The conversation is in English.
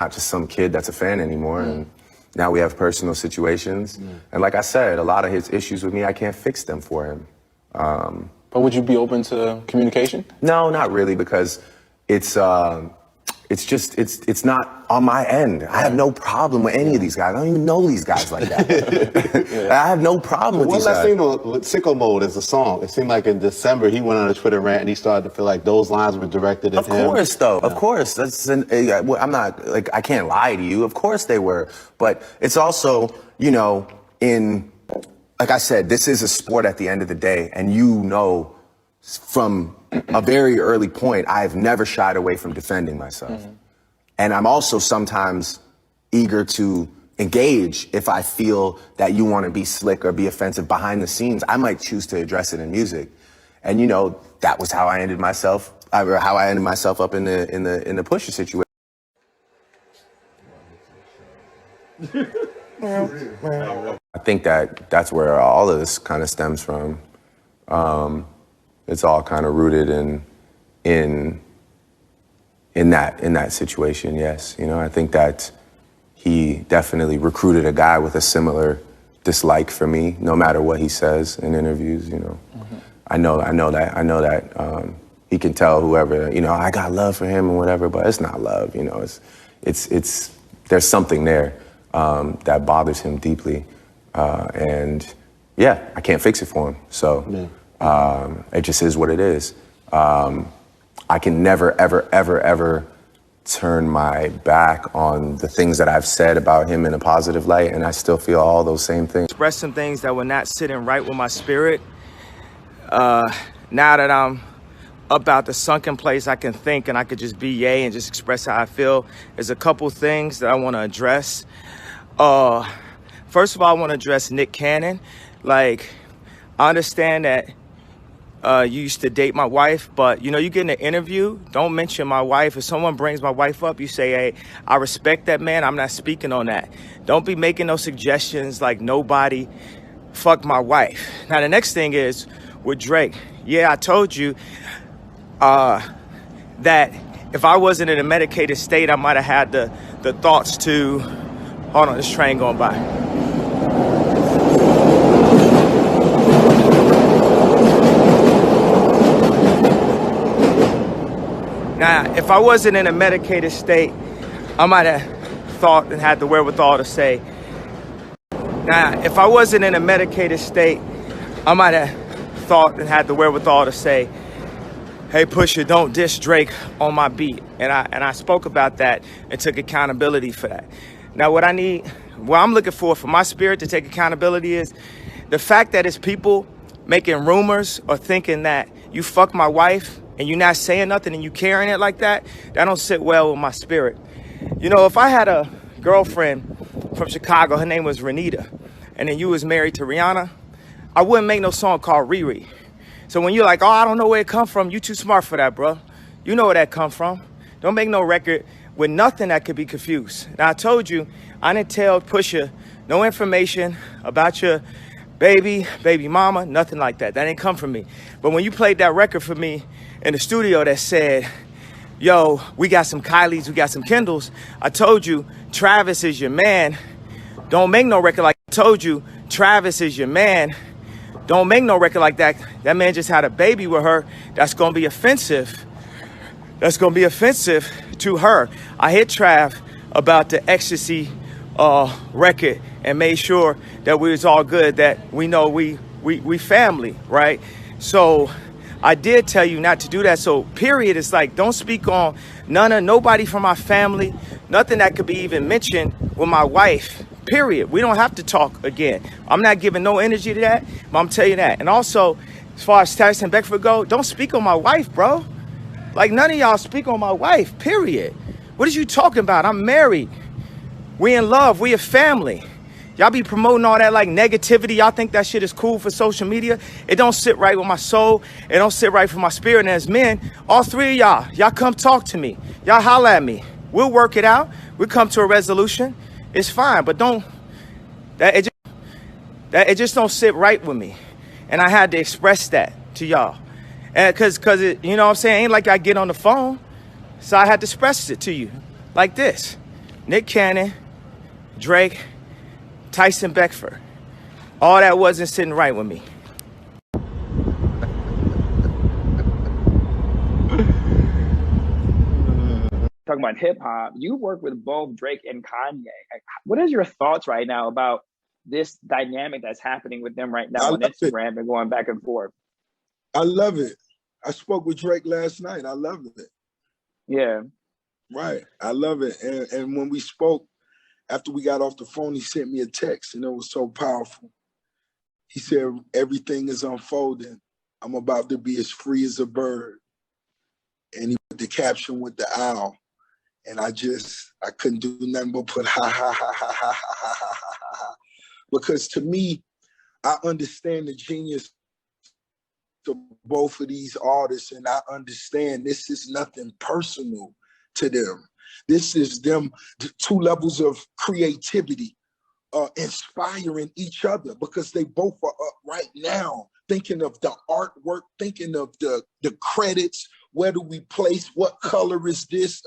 not just some kid that's a fan anymore. And now we have personal situations. And like I said, a lot of his issues with me, I can't fix them for him. But would you be open to communication? No, not really, because it's not on my end. I have no problem with any of these guys. I don't even know these guys like that. I have no problem with these guys. One last thing, Sicko Mode is a song. It seemed like in December he went on a Twitter rant and he started to feel like those lines were directed at him. Of course, though. Of course. I'm not, like, I can't lie to you. Of course they were. But it's also, you know, like I said, this is a sport at the end of the day. And you know, from a very early point, I've never shied away from defending myself. And I'm also sometimes eager to engage if I feel that you want to be slick or be offensive behind the scenes. I might choose to address it in music. And you know, that was how I ended myself up in the Pusha situation. I think that's where all of this kind of stems from. It's all kind of rooted in that situation, yes. You know, I think that he definitely recruited a guy with a similar dislike for me, no matter what he says in interviews, you know. I know that he can tell whoever, you know, I got love for him and whatever, but it's not love, you know. It's there's something there that bothers him deeply. And yeah, I can't fix it for him. So it just is what it is. I can never, ever, ever, ever turn my back on the things that I've said about him in a positive light, and I still feel all those same things. Express some things that were not sitting right with my spirit. Now that I'm about the sunken place, I can think and I could just be yay and just express how I feel. There's a couple things that I want to address. First of all, I want to address Nick Cannon. Like, I understand that you used to date my wife, but you know, you get in an interview, don't mention my wife. If someone brings my wife up, you say, hey, I respect that man, I'm not speaking on that. Don't be making no suggestions like nobody fucked my wife. Now, the next thing is with Drake. Yeah, I told you that if I wasn't in a medicated state, I might have had the thoughts to, hold on, this train going by. Now, if I wasn't in a medicated state, I might have thought and had the wherewithal to say, hey, Pusha, don't diss Drake on my beat. And I spoke about that and took accountability for that. Now, what I'm looking for my spirit to take accountability is the fact that it's people making rumors or thinking that you fuck my wife and you're not saying nothing and you carrying it like that, that don't sit well with my spirit. You know, if I had a girlfriend from Chicago, her name was Renita, and then you was married to Rihanna, I wouldn't make no song called Riri. So when you're like, oh, I don't know where it come from, you too smart for that, bro. You know where that come from. Don't make no record with nothing that could be confused. Now, I told you, I didn't tell Pusha no information about your baby mama, nothing like that. That ain't come from me. But when you played that record for me in the studio that said, yo, we got some Kylies, we got some Kendalls, I told you, Travis is your man. Don't make no record like I told you, Travis is your man. Don't make no record like that. That man just had a baby with her. That's going to be offensive. That's going to be offensive to her. I hit Trav about the Ecstasy record and made sure that we was all good, that we know we family, right? So I did tell you not to do that. So period, it's like, don't speak on nobody from my family, nothing that could be even mentioned with my wife, period. We don't have to talk again. I'm not giving no energy to that, but I'm telling you that. And also, as far as Tyson Beckford go, don't speak on my wife, bro. Like, none of y'all speak on my wife, period. What is you talking about? I'm married. We in love, we a family. Y'all be promoting all that like negativity. Y'all think that shit is cool for social media. It don't sit right with my soul. It don't sit right for my spirit. And as men, all three of y'all come talk to me. Y'all holla at me. We'll work it out. We'll come to a resolution. It's fine, but it just don't sit right with me. And I had to express that to y'all. And cause it, you know what I'm saying? Ain't like I get on the phone. So I had to express it to you like this. Nick Cannon, Drake, Tyson Beckford. All that wasn't sitting right with me. Talking about hip hop, you work with both Drake and Kanye. What is your thoughts right now about this dynamic that's happening with them right now on Instagram and going back and forth? I love it. I spoke with Drake last night. I love it. Yeah. Right. I love it. And when we spoke, after we got off the phone, he sent me a text, and it was so powerful. He said, everything is unfolding. I'm about to be as free as a bird. And he put the caption with the owl. And I couldn't do nothing but put ha, ha, ha, ha, ha, ha, ha, ha, ha, ha. Because to me, I understand the genius of both of these artists, and I understand this is nothing personal to them. This is them, two levels of creativity, inspiring each other, because they both are up right now thinking of the artwork, thinking of the credits. Where do we place? What color is this?